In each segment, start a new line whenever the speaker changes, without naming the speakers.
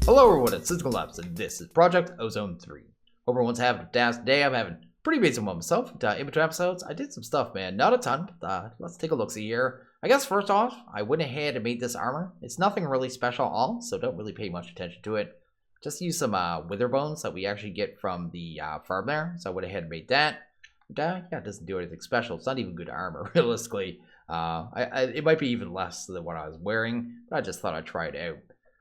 Hello everyone, it's SystemCollapse, and this is Project Ozone 3. Hope everyone's having a fantastic day. I'm having a pretty amazing one myself. In between episodes, I did some stuff, man. Not a ton, but let's take a look-see here. I guess first off, I went ahead and made this armor. It's nothing really special at all, so don't really pay much attention to it. Just use some wither bones that we actually get from the farm there. So I went ahead and made that. But, yeah, it doesn't do anything special. It's not even good armor, realistically. It might be even less than what I was wearing, but I just thought I'd try it out.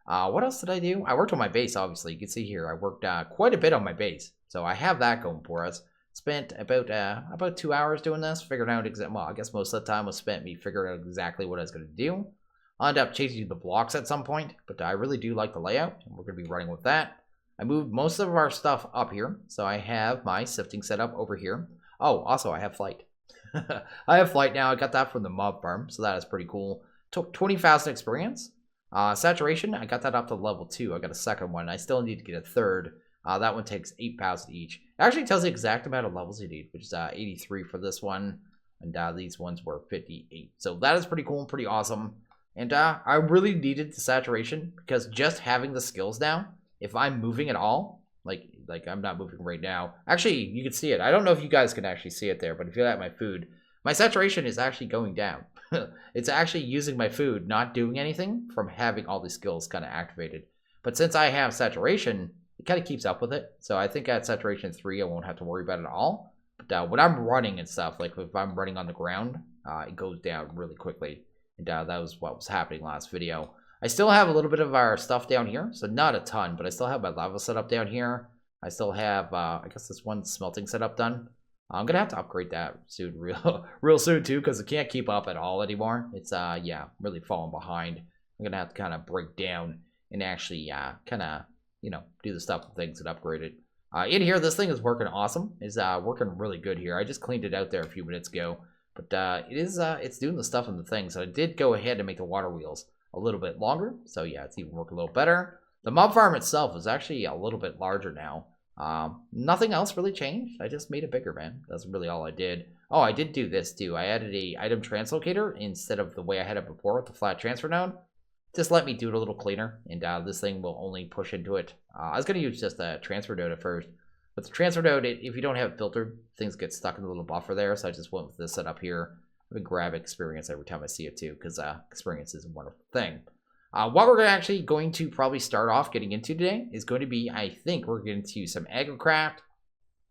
What else did I do? I worked on my base, obviously. You can see here, I worked quite a bit on my base. So I have that going for us. Spent about 2 hours doing this, figuring out well, I guess most of the time was spent me figuring out exactly what I was going to do. I'll end up changing the blocks at some point, but I really do like the layout, and we're going to be running with that. I moved most of our stuff up here, so I have my sifting set up over here. Oh, also, I have flight. I have flight now. I got that from the mob farm, so that is pretty cool. Took 20,000 experience. Saturation, I got that up to level 2. I got a second one. I still need to get a third. That one takes 8,000 each. It actually tells the exact amount of levels you need, which is 83 for this one. And these ones were 58. So that is pretty cool and pretty awesome. And I really needed the saturation because just having the skills now, if I'm moving at all, like I'm not moving right now. Actually, you can see it. I don't know if you guys can actually see it there, but if you look at my food, my saturation is actually going down. It's actually using my food, not doing anything from having all these skills kind of activated. But since I have saturation, it kind of keeps up with it. So I think at saturation 3, I won't have to worry about it at all. But when I'm running and stuff, like if I'm running on the ground, it goes down really quickly. And that was what was happening last video. I still have a little bit of our stuff down here. So not a ton, but I still have my lava setup down here. I still have, I guess this one smelting setup done. I'm gonna have to upgrade that soon, real soon too, because it can't keep up at all anymore. It's yeah, really falling behind. I'm gonna have to kind of break down and actually kind of do the stuff with things and upgrade it. In here, this thing is working awesome. It's working really good here. I just cleaned it out there a few minutes ago, but it's doing the stuff in the thing. So I did go ahead and make the water wheels a little bit longer. So yeah, it's even working a little better. The mob farm itself is actually a little bit larger now. Nothing else really changed. I just made it bigger, man. That's really all I did. Oh, I did do this too. I added a item translocator instead of the way I had it before with the flat transfer node. Just let me do it a little cleaner, and this thing will only push into it. I was going to use just a transfer node at first, but the transfer node, if you don't have it filtered, things get stuck in the little buffer there, so I just went with this setup here. I'm going to grab experience every time I see it too, because experience is a wonderful thing. What we're actually going to probably start off getting into today is going to be, I think we're getting to some Agricraft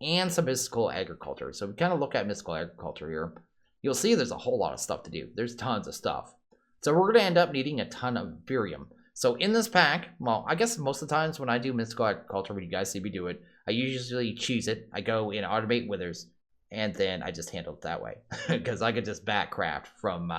and some mystical agriculture. So we kind of look at mystical agriculture here. You'll see there's a whole lot of stuff to do. There's tons of stuff. So we're going to end up needing a ton of Virium. So in this pack, well, I guess most of the times when I do mystical agriculture, when you guys see me do it, I usually choose it. I go in automate withers, and then I just handle it that way. Because I could just backcraft from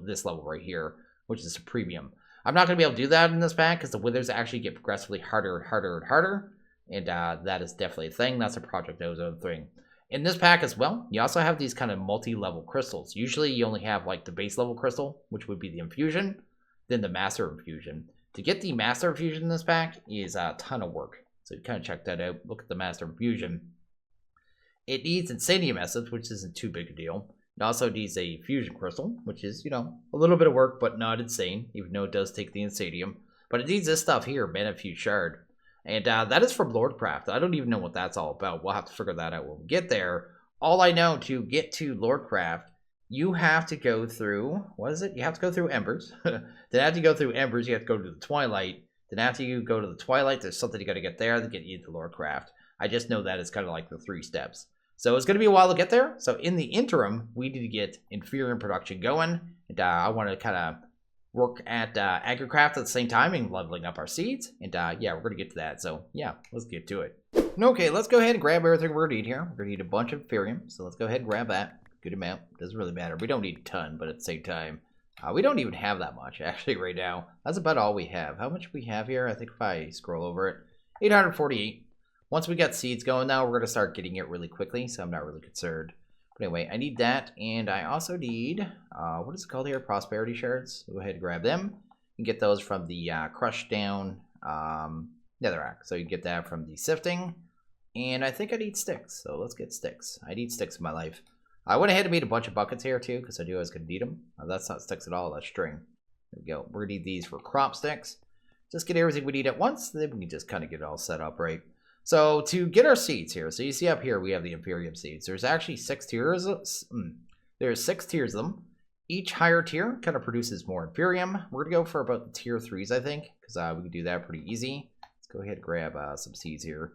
this level right here, which is a premium. I'm not going to be able to do that in this pack because the withers actually get progressively harder and harder and harder. And that is definitely a thing. That's a Project Ozone thing. In this pack as well, you also have these kind of multi-level crystals. Usually you only have like the base level crystal, which would be the infusion, then the master infusion. To get the master infusion in this pack is a ton of work. So you kind of check that out. Look at the master infusion. It needs Insanium Essence, which isn't too big a deal. It also needs a fusion crystal, which is, a little bit of work, but not insane, even though it does take the Insanium. But it needs this stuff here, Manafuse Shard. And that is from Lordcraft. I don't even know what that's all about. We'll have to figure that out when we get there. All I know, to get to Lordcraft, you have to go through, what is it? You have to go through Embers. Then after you go through Embers, you have to go to the Twilight. Then after you go to the Twilight, there's something you got to get there to get you into Lordcraft. I just know that is kind of like the 3 steps. So it's going to be a while to get there. So in the interim, we need to get Inferior production going. And I want to kind of work at Agricraft at the same time and leveling up our seeds. And yeah, we're going to get to that. So yeah, let's get to it. Okay, let's go ahead and grab everything we're going to need here. We're going to need a bunch of Inferium. So let's go ahead and grab that. Good amount. Doesn't really matter. We don't need a ton, but at the same time, we don't even have that much actually right now. That's about all we have. How much do we have here? I think if I scroll over it, 848. Once we got seeds going now, we're going to start getting it really quickly, so I'm not really concerned. But anyway, I need that, and I also need, what is it called here? Prosperity shards. Go ahead and grab them. You can get those from the crushed down netherrack. So you can get that from the sifting. And I think I need sticks, so let's get sticks. I need sticks in my life. I went ahead and made a bunch of buckets here too, because I knew I was going to need them. That's not sticks at all, that's string. There we go. We're going to need these for crop sticks. just get everything we need at once, then we can just kind of get it all set up, right? So to get our seeds here, so you see up here we have the Imperium seeds. There's actually 6 tiers. There's 6 tiers of them. Each higher tier kind of produces more Imperium. We're gonna go for about the tier 3s, I think, because we can do that pretty easy. Let's go ahead and grab some seeds here.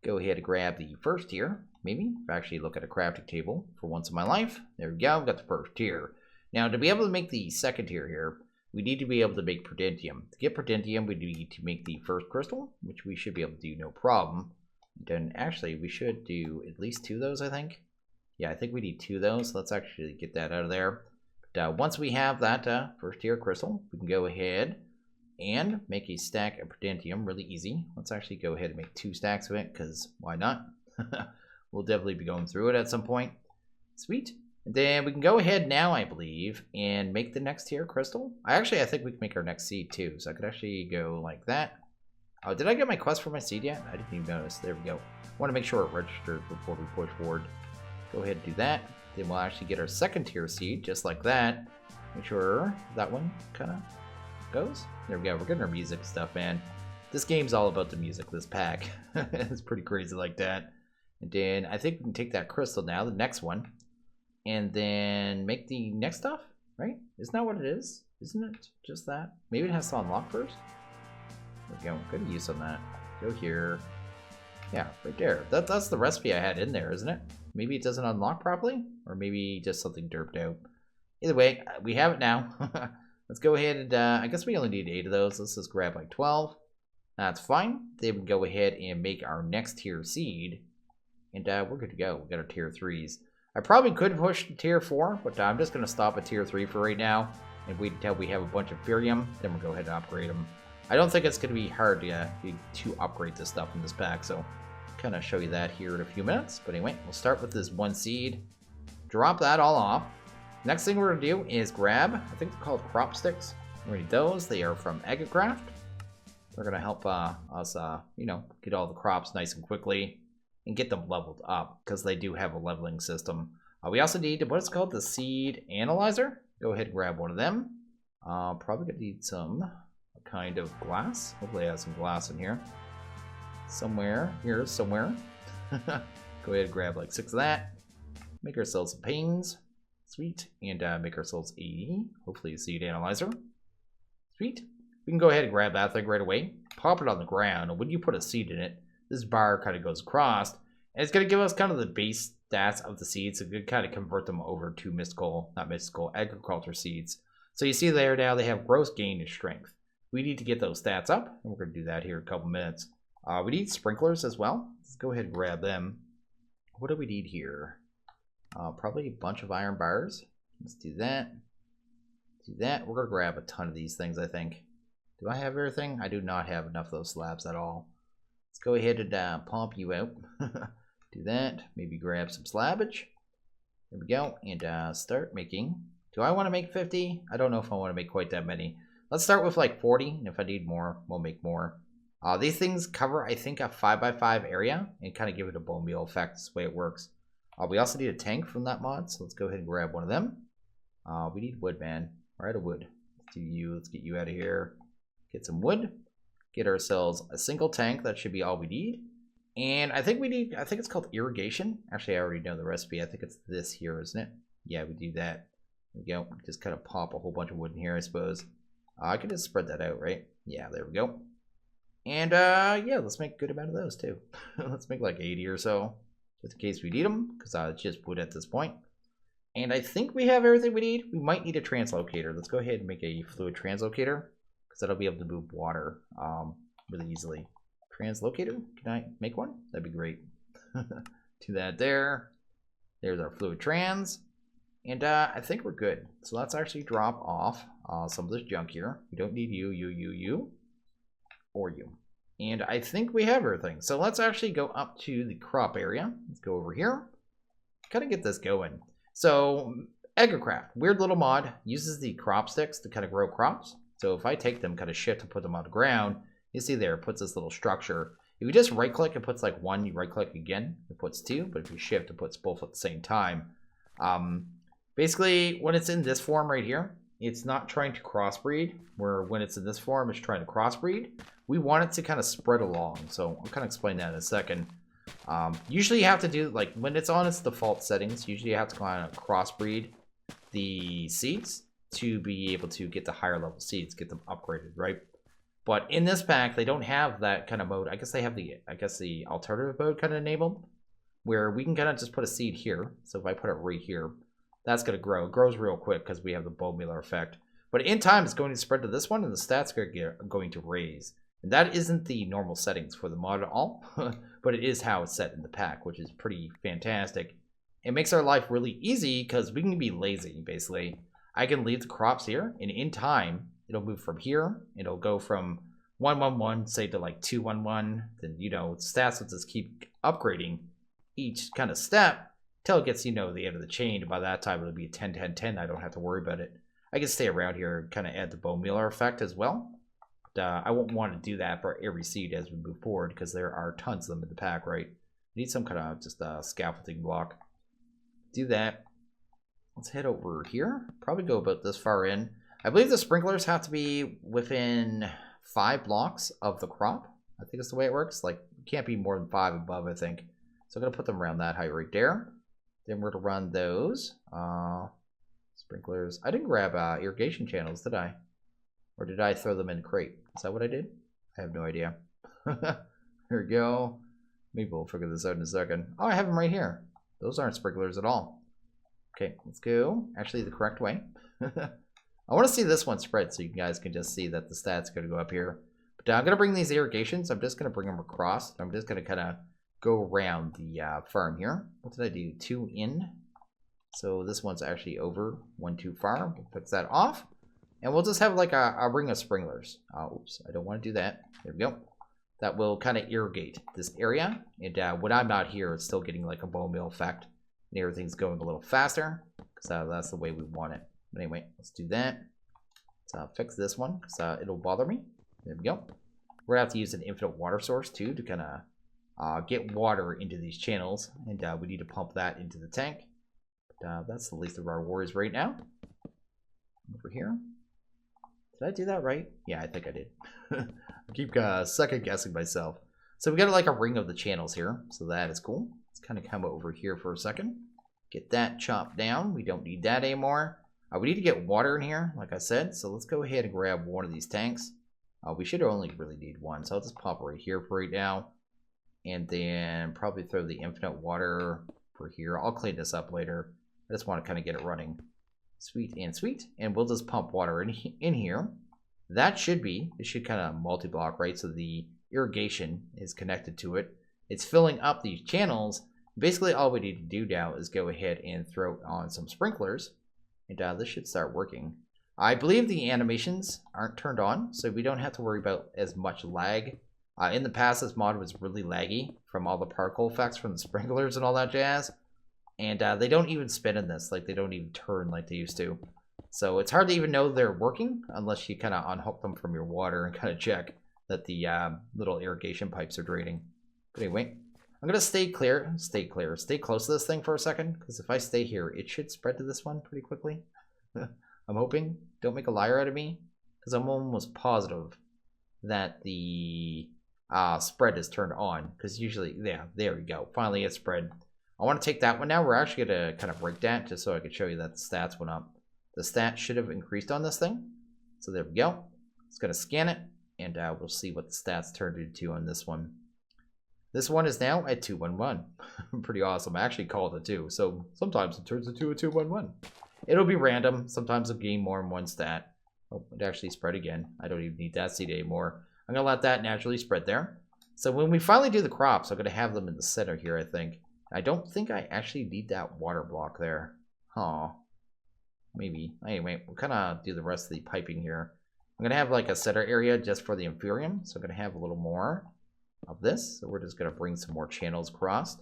Go ahead and grab the first tier. Maybe if I actually look at a crafting table for once in my life. There we go. We've got the first tier. Now to be able to make the second tier here, we need to be able to make Prudentium. To get Prudentium, we need to make the first crystal, which we should be able to do no problem. Then actually, we should do at least 2 of those, I think. Yeah, I think we need 2 of those. Let's actually get that out of there. But, once we have that first tier crystal, we can go ahead and make a stack of Prudentium really easy. Let's actually go ahead and make 2 stacks of it, because why not? We'll definitely be going through it at some point. Sweet. And then we can go ahead now, I believe, and make the next tier crystal. I think we can make our next seed too. So I could actually go like that. Oh, did I get my quest for my seed yet? I didn't even notice. There we go. I want to make sure it registers before we push forward. Go ahead and do that. Then we'll actually get our second tier seed, just like that. Make sure that one kind of goes. There we go. We're getting our music stuff, man. This game's all about the music, this pack. It's pretty crazy like that. And then I think we can take that crystal now, the next one, and then make the next stuff, right? Isn't that what it is? Isn't it just that? Maybe it has to unlock first? There we go. Good use on that. Go here. Yeah, right there. That's the recipe I had in there, isn't it? Maybe it doesn't unlock properly, or maybe just something derped out. Either way, we have it now. Let's go ahead and, I guess we only need 8 of those. Let's just grab like 12. That's fine. Then we can go ahead and make our next tier seed. And we're good to go. We got our tier 3s. I probably could push to tier 4, but I'm just going to stop at tier 3 for right now. And wait until we have a bunch of Imperium, then we'll go ahead and upgrade them. I don't think it's going to be hard to upgrade this stuff in this pack, so kind of show you that here in a few minutes. But anyway, we'll start with this 1 seed. Drop that all off. Next thing we're going to do is grab, I think they're called crop sticks. We need those. They are from Agricraft. They're going to help us, get all the crops nice and quickly and get them leveled up, because they do have a leveling system. We also need, what is it called? The seed analyzer. Go ahead and grab one of them. Probably going to need some kind of glass. Hopefully I have some glass in here. Somewhere. Go ahead and grab like 6 of that. Make ourselves some pings. Sweet. And make ourselves a, hopefully, a seed analyzer. Sweet. We can go ahead and grab that thing right away. Pop it on the ground. And when you put a seed in it, this bar kind of goes across. And it's going to give us kind of the base stats of the seeds. So we can kind of convert them over to agriculture seeds. So you see there now they have gross gain and strength. We need to get those stats up. And we're going to do that here in a couple minutes. We need sprinklers as well. Let's go ahead and grab them. What do we need here? Probably a bunch of iron bars. Let's do that. Do that. We're going to grab a ton of these things, I think. Do I have everything? I do not have enough of those slabs at all. Let's go ahead and pump you out. Do that. Maybe grab some slabbage. There we go. And start making. Do I want to make 50? I don't know if I want to make quite that many. Let's start with like 40. And if I need more, we'll make more. These things cover, I think, a 5x5 area and kind of give it a bone meal effect. That's the way it works. We also need a tank from that mod, so let's go ahead and grab one of them. We need wood, man. We're out of wood. Let's do you. Let's get you out of here. Get some wood. Get ourselves a single tank. That should be all we need. And I think we need, I think it's called irrigation. Actually, I already know the recipe. I think it's this here, isn't it? Yeah, we do that. There we go. Just kind of pop a whole bunch of wood in here, I suppose. I can just spread that out, right? Yeah, there we go. And yeah, let's make a good amount of those too. Let's make like 80 or so, just in case we need them, because it's just wood at this point. And I think we have everything we need. We might need a translocator. Let's go ahead and make a fluid translocator, because that'll be able to move water really easily. Translocator, can I make one? That'd be great. Do that there. There's our fluid trans. And I think we're good. So let's actually drop off some of this junk here. We don't need you, or you. And I think we have everything. So let's actually go up to the crop area. Let's go over here. Kind of get this going. So Agricraft, weird little mod, uses the crop sticks to kind of grow crops. So if I take them, kind of shift and put them on the ground, you see there, it puts this little structure. If you just right click, it puts like 1, you right click again, it puts 2, but if you shift, it puts both at the same time. Basically, when it's in this form right here, it's not trying to crossbreed, where when it's in this form, it's trying to crossbreed. We want it to kind of spread along, so I'll kind of explain that in a second. Usually you have to do, like, when it's on its default settings, usually you have to kind of crossbreed the seeds to be able to get the higher level seeds, get them upgraded, right? But in this pack, they don't have that kind of mode. I guess they have the alternative mode kind of enabled, where we can kind of just put a seed here. So if I put it right here, that's going to grow. It grows real quick because we have the bone mealer effect. But in time, it's going to spread to this one, and the stats are going to raise. And that isn't the normal settings for the mod at all, but it is how it's set in the pack, which is pretty fantastic. It makes our life really easy because we can be lazy, basically. I can leave the crops here, and in time, it'll move from here. It'll go from 111, say, to like 211. Then, you know, stats will just keep upgrading each kind of step till it gets, you know, the end of the chain. By that time, it'll be a 10, 10, 10. I don't have to worry about it. I can stay around here and kind of add the bone mealer effect as well. I won't want to do that for every seed as we move forward because there are tons of them in the pack, right? Need some kind of just a scaffolding block. Do that. Let's head over here. Probably go about this far in. I believe the sprinklers have to be within 5 blocks of the crop. I think that's the way it works. Like, you can't be more than 5 above, I think. So I'm going to put them around that height right there. Then we're going to run those. Sprinklers. I didn't grab irrigation channels, did I? Or did I throw them in a crate? Is that what I did? I have no idea. There we go. Maybe we'll figure this out in a second. Oh, I have them right here. Those aren't sprinklers at all. Okay, let's go. Actually, the correct way. I want to see this one spread so you guys can just see that the stats are going to go up here. But I'm going to bring these irrigations. I'm just going to bring them across. I'm just going to kind of go around the farm here. What did I do? 2 in. So this one's actually over 1 too far. We'll fix that off. And we'll just have like a ring of sprinklers. Oops, I don't want to do that. There we go. That will kind of irrigate this area. And when I'm not here, it's still getting like a bone meal effect. And everything's going a little faster. Because that's the way we want it. But anyway, let's do that. Let's fix this one because it'll bother me. There we go. We're going to have to use an infinite water source too to kind of get water into these channels. And we need to pump that into the tank. But that's the least of our worries right now. Over here. Did I do that right? Yeah, I think I did. I keep second guessing myself. So we got like a ring of the channels here. So that is cool. Let's kind of come over here for a second. Get that chopped down. We don't need that anymore. We need to get water in here, like I said. So let's go ahead and grab one of these tanks. We should only really need one. So I'll just pop right here for right now. And then probably throw the infinite water for here. I'll clean this up later. I just want to kind of get it running. Sweet and sweet. And we'll just pump water in here. That should be, it should kind of multi-block, right? So the irrigation is connected to it. It's filling up these channels. Basically, all we need to do now is go ahead and throw on some sprinklers. And this should start working. I believe the animations aren't turned on, so we don't have to worry about as much lag. In the past, this mod was really laggy from all the particle effects from the sprinklers and all that jazz. And they don't even spin in this, like they don't even turn like they used to. So it's hard to even know they're working unless you kind of unhook them from your water and kind of check that the little irrigation pipes are draining. But anyway, I'm going to stay close to this thing for a second. Because if I stay here, it should spread to this one pretty quickly. I'm hoping. Don't make a liar out of me. Because I'm almost positive that the spread is turned on. Because usually, yeah, there we go. Finally, it spread. I want to take that one now. We're actually going to kind of break that just so I can show you that the stats went up. The stats should have increased on this thing. So there we go. It's going to scan it. And we'll see what the stats turned into on this one. This one is now at 211. Pretty awesome. I actually called it 2. So sometimes it turns into a 211. It'll be random. Sometimes it'll gain more than one stat. Oh, it actually spread again. I don't even need that seed anymore. I'm going to let that naturally spread there. So when we finally do the crops, I'm going to have them in the center here, I think. I don't think I actually need that water block there. Huh. Maybe. Anyway, we'll kind of do the rest of the piping here. I'm going to have like a center area just for the inferium. So I'm going to have a little more of this. So we're just going to bring some more channels across.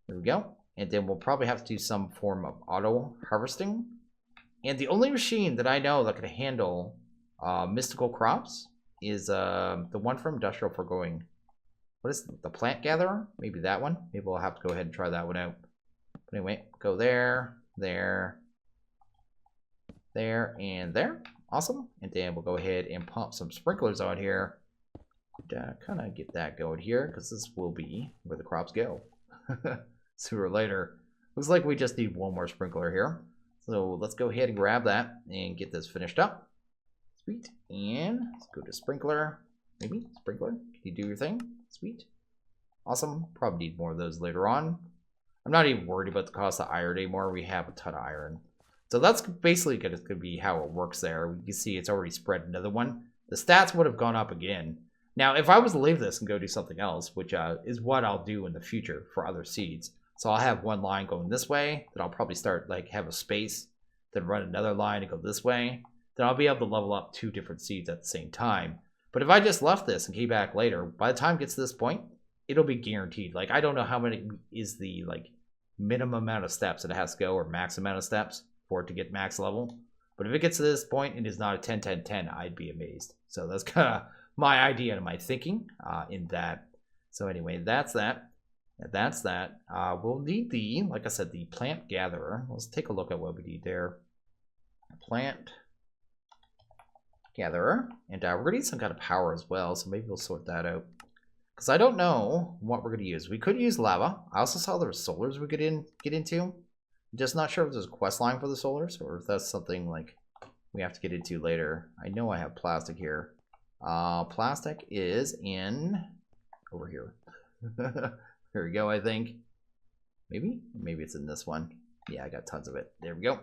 There we go. And then we'll probably have to do some form of auto harvesting. And the only machine that I know that can handle mystical crops is the one from Industrial Foregoing. What is the plant gatherer? Maybe that one. Maybe we'll have to go ahead and try that one out. But anyway, go there, there. There and there. Awesome. And then we'll go ahead and pump some sprinklers on here. Kind of get that going here, because this will be where the crops go sooner or later. Looks like we just need one more sprinkler here. So let's go ahead and grab that and get this finished up. Sweet. And let's go to sprinkler. Maybe sprinkler. Can you do your thing? Sweet. Awesome. Probably need more of those later on. I'm not even worried about the cost of iron anymore. We have a ton of iron. So that's basically going to be how it works there. You can see it's already spread another one. The stats would have gone up again. Now, if I was to leave this and go do something else, which is what I'll do in the future for other seeds. So I'll have one line going this way, then I'll probably start like have a space, then run another line and go this way. Then I'll be able to level up 2 different seeds at the same time. But if I just left this and came back later, by the time it gets to this point, it'll be guaranteed. Like, I don't know how many is the like minimum amount of steps that it has to go, or max amount of steps for it to get max level. But if it gets to this point and is not a 10-10-10, I'd be amazed. So that's kind of my idea and my thinking in that. So anyway, that's that. That's that. We'll need the, like I said, the plant gatherer. Let's take a look at what we need there. Plant gatherer. And we're going to need some kind of power as well, so maybe we'll sort that out. Because I don't know what we're going to use. We could use lava. I also saw there were solars we could get into. I'm just not sure if there's a quest line for the solars, or if that's something like we have to get into later. I know I have plastic here. Plastic is in over here. There we go, I think. Maybe it's in this one. Yeah, I got tons of it. There we go.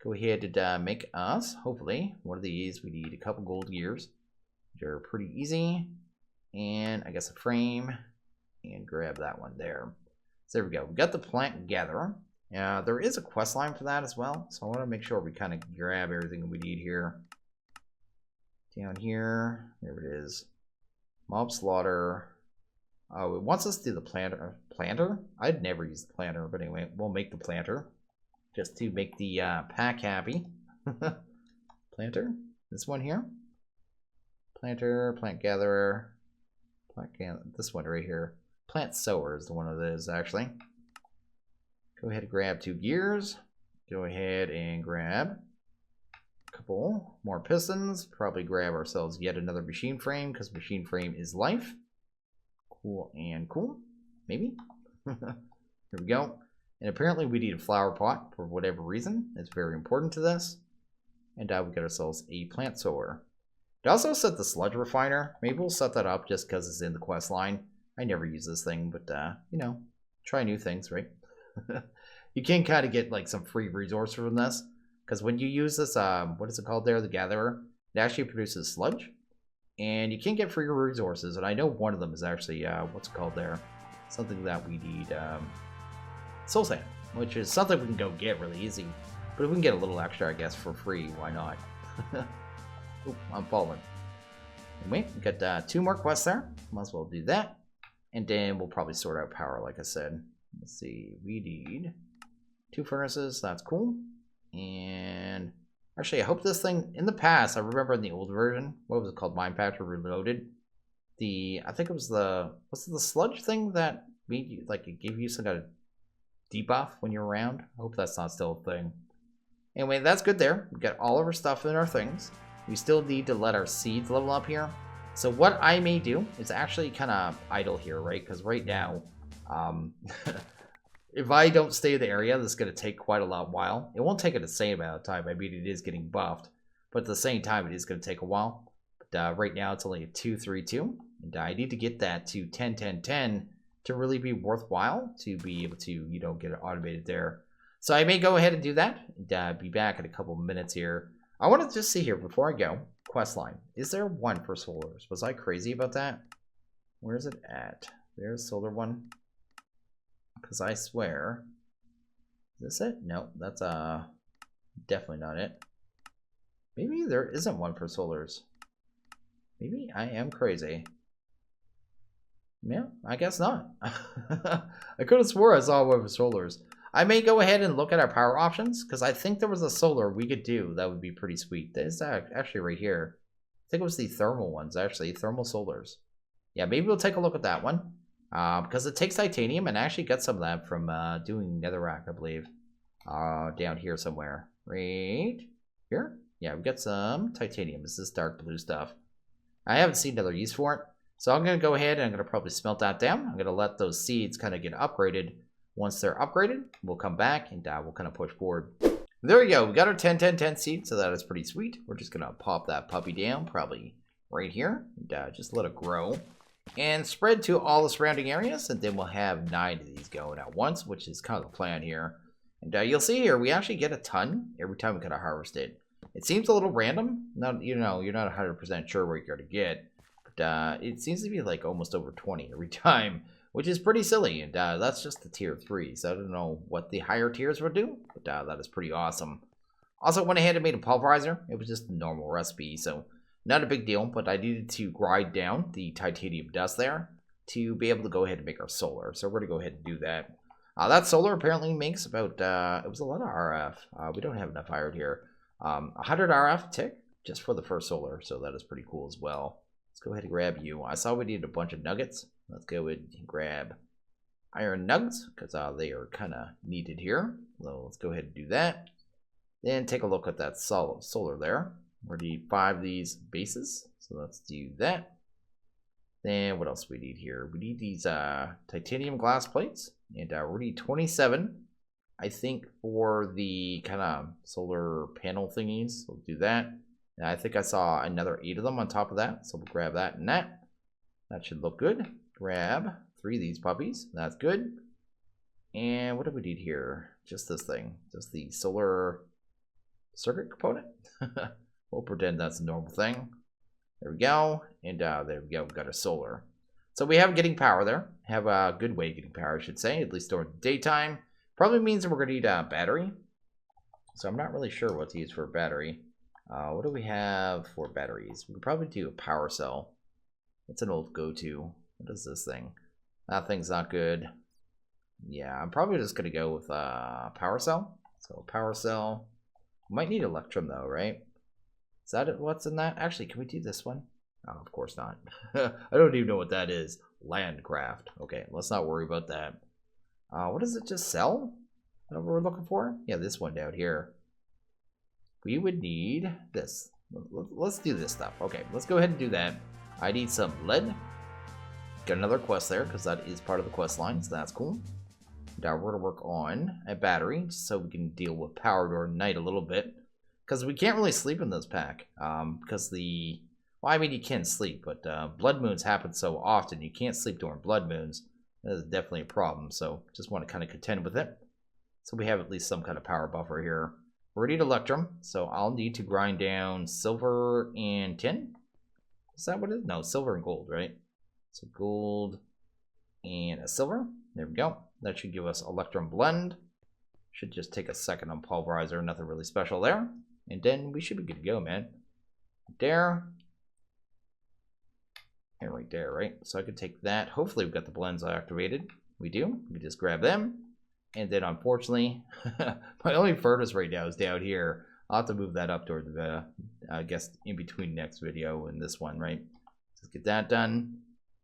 Go ahead and make us, hopefully, one of these. We need a couple gold gears, which are pretty easy. And I guess a frame. And grab that one there. So there we go. We got the plant gatherer. There is a quest line for that as well. So I want to make sure we kind of grab everything we need here. Down here. There it is. Mob slaughter. Oh, it wants us to do the planter? I'd never use the planter, but anyway, we'll make the planter. Just to make the pack happy. Planter. This one here. Planter, plant gatherer. This one right here. Plant sower is the one of those, actually. Go ahead and grab 2 gears. Go ahead and grab a couple more pistons. Probably grab ourselves yet another machine frame, because machine frame is life. Cool and cool. Maybe. Here we go. And apparently we need a flower pot for whatever reason. It's very important to this. And we got ourselves a plant sower. It also set the sludge refiner. Maybe we'll set that up just because it's in the quest line. I never use this thing, but you know, try new things, right? You can kind of get like some free resource from this, because when you use this, what is it called there, the gatherer, it actually produces sludge, and you can get free resources. And I know one of them is actually what's it called there, something that we need, soul sand, which is something we can go get really easy. But if we can get a little extra, I guess, for free, why not? Oop, I'm falling. Anyway, we got 2 more quests there. Might as well do that. And then we'll probably sort out power, like I said. Let's see, we need 2 furnaces. That's cool. And actually, I hope this thing, in the past, I remember in the old version, what was it called? Mine Factory Reloaded. I think it was was it the sludge thing that made you, like, it gave you some kind of debuff when you're around? I hope that's not still a thing. Anyway, that's good there. We got all of our stuff in our things. We still need to let our seeds level up here. So what I may do is actually kind of idle here, right? Because right now, if I don't stay in the area, this is going to take quite a while. It won't take it the same amount of time. I mean, it is getting buffed. But at the same time, it is going to take a while. But right now, it's only a 2-3-2. And I need to get that to 10-10-10 to really be worthwhile, to be able to, you know, get it automated there. So I may go ahead and do that. And be back in a couple minutes here. I want to just see here before I go. Quest line. Is there one for solars? Was I crazy about that? Where is it at? There's solar one. Because I swear. Is this it? No, that's definitely not it. Maybe there isn't one for solars. Maybe I am crazy. Yeah, I guess not. I could have swore I saw one for solars. I may go ahead and look at our power options, because I think there was a solar we could do that would be pretty sweet. There's actually right here. I think it was the thermal ones, actually. Thermal solars. Yeah, maybe we'll take a look at that one. Because it takes titanium, and I actually got some of that from doing netherrack, I believe. Down here somewhere. right here. Yeah, we've got some titanium. This is dark blue stuff. I haven't seen another use for it. So I'm going to go ahead and I'm going to probably smelt that down. I'm going to let those seeds kind of get upgraded. Once they're upgraded, we'll come back and we'll kind of push forward. There we go. We got our 10-10-10 seed, so that is pretty sweet. We're just going to pop that puppy down, probably right here. And just let it grow. And spread to all the surrounding areas. And then we'll have 9 of these going at once, which is kind of the plan here. And you'll see here, we actually get a ton every time we kind of harvest it. It seems a little random. Not, you know, you're not 100% sure what you're going to get. But it seems to be like almost over 20 every time, which is pretty silly. And that's just the tier 3. So I don't know what the higher tiers would do. But that is pretty awesome. Also went ahead and made a pulverizer. It was just a normal recipe. So not a big deal. But I needed to grind down the titanium dust there to be able to go ahead and make our solar. So we're going to go ahead and do that. That solar apparently makes about, it was a lot of RF. We don't have enough iron here. 100 RF tick just for the first solar. So that is pretty cool as well. Let's go ahead and grab you. I saw we needed a bunch of nuggets. Let's go ahead and grab iron nugs because they are kind of needed here. So let's go ahead and do that. Then take a look at that solar there. We need 5 of these bases. So let's do that. Then what else do we need here? We need these titanium glass plates. And we need 27, I think, for the kind of solar panel thingies. So we'll do that. And I think I saw another 8 of them on top of that. So we'll grab that and that. That should look good. Grab 3 of these puppies. That's good. And what do we need here? Just this thing. Just the solar circuit component. We'll pretend that's a normal thing. There we go. And there we go. We've got a solar. So we have getting power there. Have a good way of getting power, I should say. At least during the daytime. Probably means that we're going to need a battery. So I'm not really sure what to use for a battery. What do we have for batteries? We could probably do a power cell. It's an old go-to. What is this thing? That thing's not good. Yeah, I'm probably just going to go with a power cell. So power cell. Might need electrum though, right? Is that it? What's in that? Actually, can we do this one? Oh, of course not. I don't even know what that is. Landcraft. Okay, let's not worry about that. What does it just sell? Is that what we're looking for? Yeah, this one down here. We would need this. Let's do this stuff. Okay, let's go ahead and do that. I need some lead. Got another quest there because that is part of the quest line, so that's cool. Now we're going to work on a battery just so we can deal with power during night a little bit. Because we can't really sleep in this pack. Because the... Well, I mean, you can sleep, but blood moons happen so often. You can't sleep during blood moons. That is definitely a problem. So just want to kind of contend with it. So we have at least some kind of power buffer here. We're going to need electrum. So I'll need to grind down silver and tin. Is that what it is? No, silver and gold, right? So gold and a silver. There we go. That should give us electrum blend. Should just take a second on pulverizer. Nothing really special there. And then we should be good to go, man. There. And right there, right? So I could take that. Hopefully we've got the blends activated. We do. We just grab them. And then unfortunately, my only furnace right now is down here. I'll have to move that up toward the, I guess, in between next video and this one, right? Let's get that done.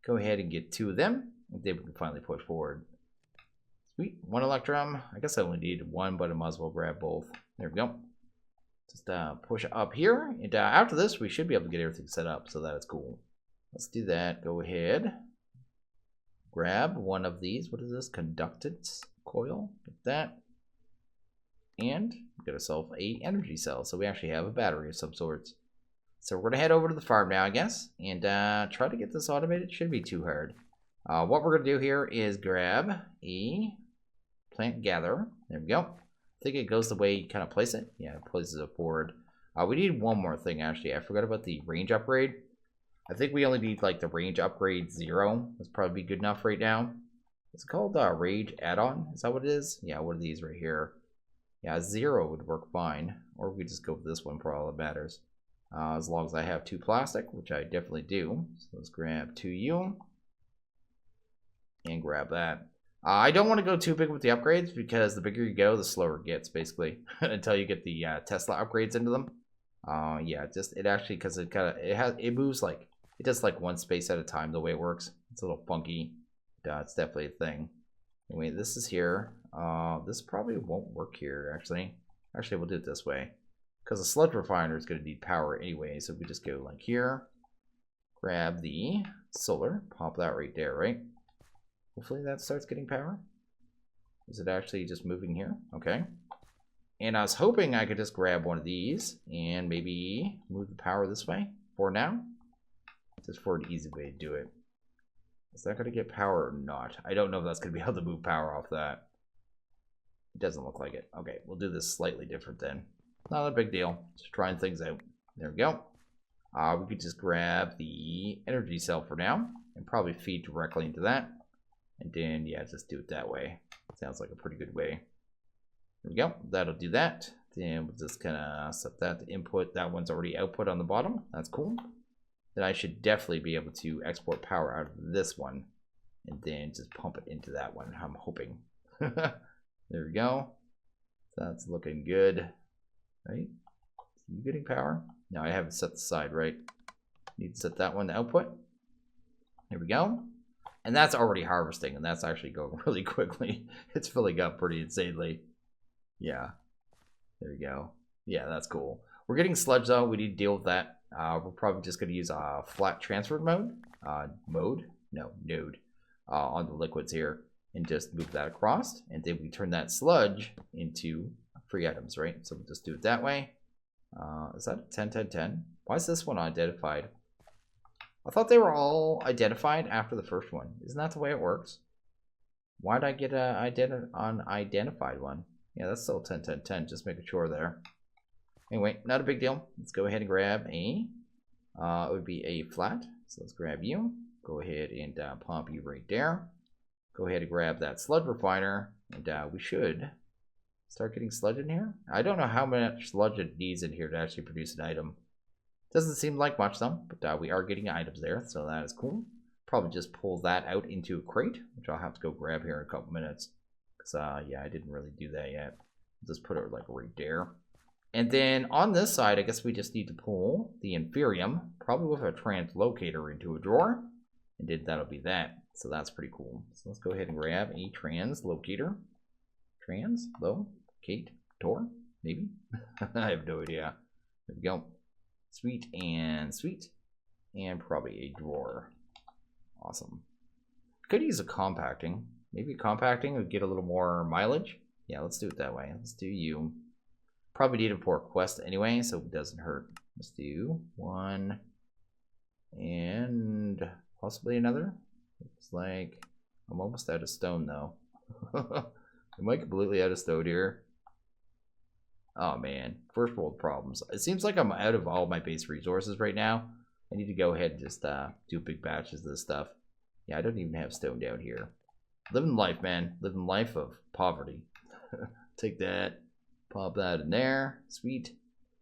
Go ahead and get 2 of them. And then we can finally push forward. Sweet. 1 electrum. I guess I only need 1, but I might as well grab both. There we go. Just push up here. And after this, we should be able to get everything set up. So that is cool. Let's do that. Go ahead. Grab 1 of these. What is this? Conductance coil. Get that. And get ourselves a energy cell. So we actually have a battery of some sorts. So we're going to head over to the farm now, I guess. And try to get this automated. Shouldn't be too hard. What we're going to do here is grab a plant gatherer. There we go. I think it goes the way you kind of place it. Yeah, it places it forward. We need one more thing, actually. I forgot about the range upgrade. I think we only need like the range upgrade 0. That's probably good enough right now. It's called rage add-on. Is that what it is? Yeah, one of these right here. Yeah, 0 would work fine. Or we could just go with this one for all that matters. As long as I have 2 plastic, which I definitely do. So let's grab 2U. And grab that. I don't want to go too big with the upgrades because the bigger you go, the slower it gets, basically. Until you get the Tesla upgrades into them. Yeah, just it actually, because it moves like, it does like 1 space at a time the way it works. It's a little funky. It's definitely a thing. Anyway, this is here. This probably won't work here, actually. Actually, we'll do it this way. Because the sludge refiner is going to need power anyway. So we just go like here. Grab the solar. Pop that right there, right? Hopefully that starts getting power. Is it actually just moving here? Okay. And I was hoping I could just grab one of these and maybe move the power this way for now. Just for an easy way to do it. Is that going to get power or not? I don't know if that's going to be able to move power off that. It doesn't look like it. Okay, we'll do this slightly different then. Not a big deal. Just trying things out. There we go. We could just grab the energy cell for now and probably feed directly into that. And then, yeah, just do it that way. Sounds like a pretty good way. There we go. That'll do that. Then we'll just kind of set that to input. That one's already output on the bottom. That's cool. Then I should definitely be able to export power out of this one and then just pump it into that one. I'm hoping. There we go. That's looking good. Right? Are you getting power? No, I haven't set the side right. Need to set that one to output. There we go. And that's already harvesting, and that's actually going really quickly. It's filling up pretty insanely. Yeah. There we go. Yeah, that's cool. We're getting sludge though. We need to deal with that. We're probably just going to use a flat transfer mode. Node on the liquids here. And just move that across. And then we turn that sludge into free items, right? So we'll just do it that way. Is that 10, 10, 10? Why is this one unidentified? I thought they were all identified after the first one. Isn't that the way it works? Why did I get an unidentified one? Yeah, that's still 10, 10, 10. Just making sure there. Anyway, not a big deal. Let's go ahead and grab a, it would be a flat. So let's grab you. Go ahead and pump you right there. Go ahead and grab that sludge refiner. And we should start getting sludge in here. I don't know how much sludge it needs in here to actually produce an item. Doesn't seem like much though, but we are getting items there, so that is cool. Probably just pull that out into a crate, which I'll have to go grab here in a couple minutes. Because, yeah, I didn't really do that yet. Just put it like right there. And then on this side, I guess we just need to pull the inferium, probably with a translocator into a drawer. And then that'll be that. So that's pretty cool. So let's go ahead and grab a translocator. Translocator, maybe? I have no idea. There we go. Sweet and sweet. And probably a drawer. Awesome. Could use a compacting. Maybe compacting would get a little more mileage. Yeah, let's do it that way. Let's do you. Probably need it for a quest anyway, so it doesn't hurt. Let's do one. And possibly another. Looks like I'm almost out of stone though. Am I completely out of stone here? Oh man, first world problems. It seems like I'm out of all my base resources right now. I need to go ahead and just do big batches of this stuff. Yeah, I don't even have stone down here. Living life, man. Living life of poverty. Take that. Pop that in there. Sweet.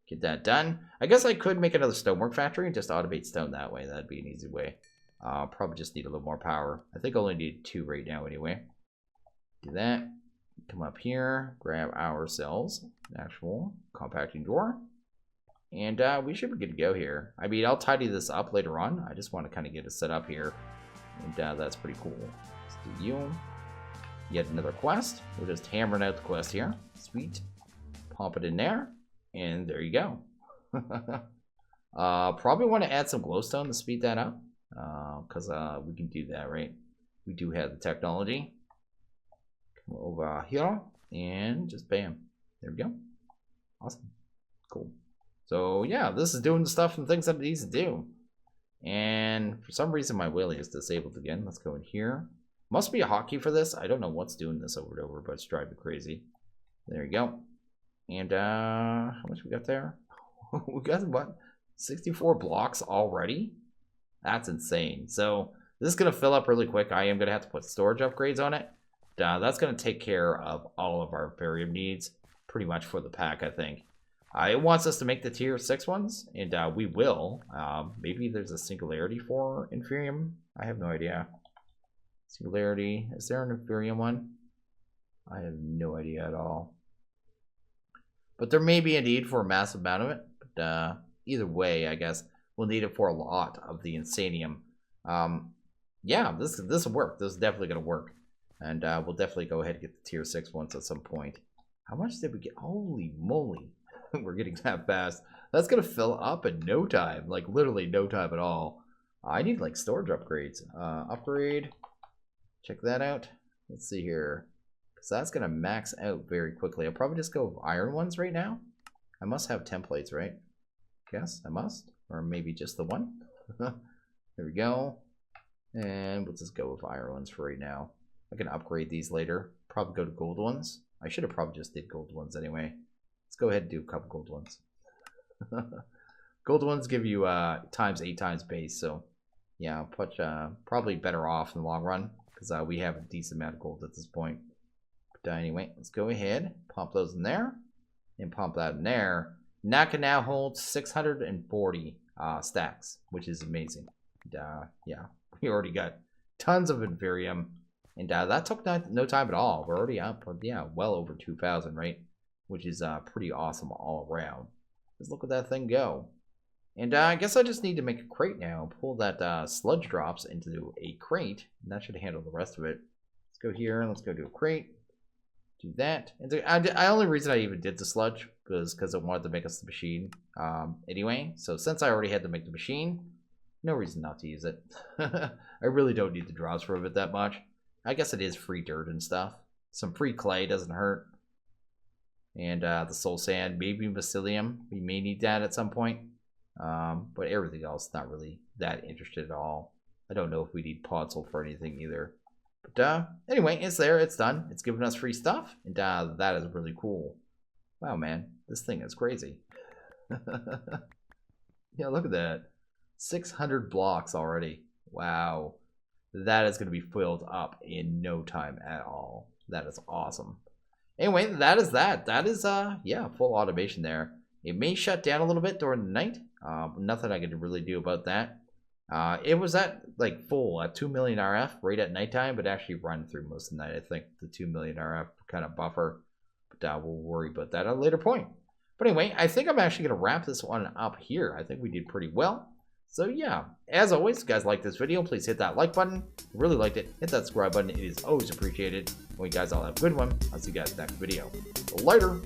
Get that done. I guess I could make another stonework factory and just automate stone that way. That'd be an easy way. Probably just need a little more power. I think I only need 2 right now anyway. Do that. Come up here. Grab ourselves an actual compacting drawer. And we should be good to go here. I mean, I'll tidy this up later on. I just want to kind of get it set up here. And that's pretty cool. Let's do you. Yet another quest. We're just hammering out the quest here. Sweet. Pump it in there. And there you go. Probably want to add some glowstone to speed that up. Because we can do that, right? We do have the technology. Come over here. And just bam. There we go. Awesome. Cool. So yeah, this is doing the stuff and things that it needs to do. And for some reason my wheelie is disabled again. Let's go in here. Must be a hotkey for this. I don't know what's doing this over and over, but it's driving me crazy. There you go. And how much we got there? We got what? 64 blocks already? That's insane. So this is going to fill up really quick. I am going to have to put storage upgrades on it. That's going to take care of all of our barium needs pretty much for the pack, I think. It wants us to make the tier 6 ones, and we will. Maybe there's a singularity for inferium. I have no idea. Singularity. Is there an inferium one? I have no idea at all. But there may be a need for a massive amount of it. But either way, I guess we'll need it for a lot of the insanium. Yeah, this will work. This is definitely going to work. And we'll definitely go ahead and get the tier 6 ones at some point. How much did we get? Holy moly. We're getting that fast. That's going to fill up in no time. Like, literally no time at all. I need, like, storage upgrades. Upgrade. Check that out. Let's see here. Because that's going to max out very quickly. I'll probably just go with iron ones right now. I must have templates, right? Guess I must. Or maybe just the one. There we go. And we'll just go with iron ones for right now. I can upgrade these later. Probably go to gold ones. I should have probably just did gold ones anyway. Let's go ahead and do a couple gold ones. Gold ones give you times 8 times base, so yeah, probably better off in the long run because we have a decent amount of gold at this point. But anyway, let's go ahead, pump those in there, and pump that in there. And that can now hold 640 stacks, which is amazing. And, yeah, we already got tons of Inferium, and that took no time at all. We're already up, yeah, well over 2,000, right? Which is pretty awesome all around. Just look at that thing go. And I guess I just need to make a crate now. Pull that sludge drops into a crate, and that should handle the rest of it. Let's go here and let's go do a crate. Do that. And the only reason I even did the sludge was because I wanted to make us the machine anyway. So since I already had to make the machine, no reason not to use it. I really don't need the drops for it that much. I guess it is free dirt and stuff. Some free clay doesn't hurt. And the soul sand, maybe mycelium. We may need that at some point. But everything else, not really that interested at all. I don't know if we need podzol for anything either. But anyway, it's there. It's done. It's giving us free stuff. And that is really cool. Wow, man. This thing is crazy. Yeah, look at that. 600 blocks already. Wow. That is going to be filled up in no time at all. That is awesome. Anyway, that is that. That is, yeah, full automation there. It may shut down a little bit during the night. Nothing I could really do about that. It was at, like, full at 2 million RF right at nighttime, but actually run through most of the night. I think the 2 million RF kind of buffer. But we'll worry about that at a later point. But anyway, I think I'm actually going to wrap this one up here. I think we did pretty well. So yeah, as always, if you guys like this video, please hit that like button. If you really liked it, hit that subscribe button. It is always appreciated. Well, you guys all have a good one. I'll see you guys next video. Later.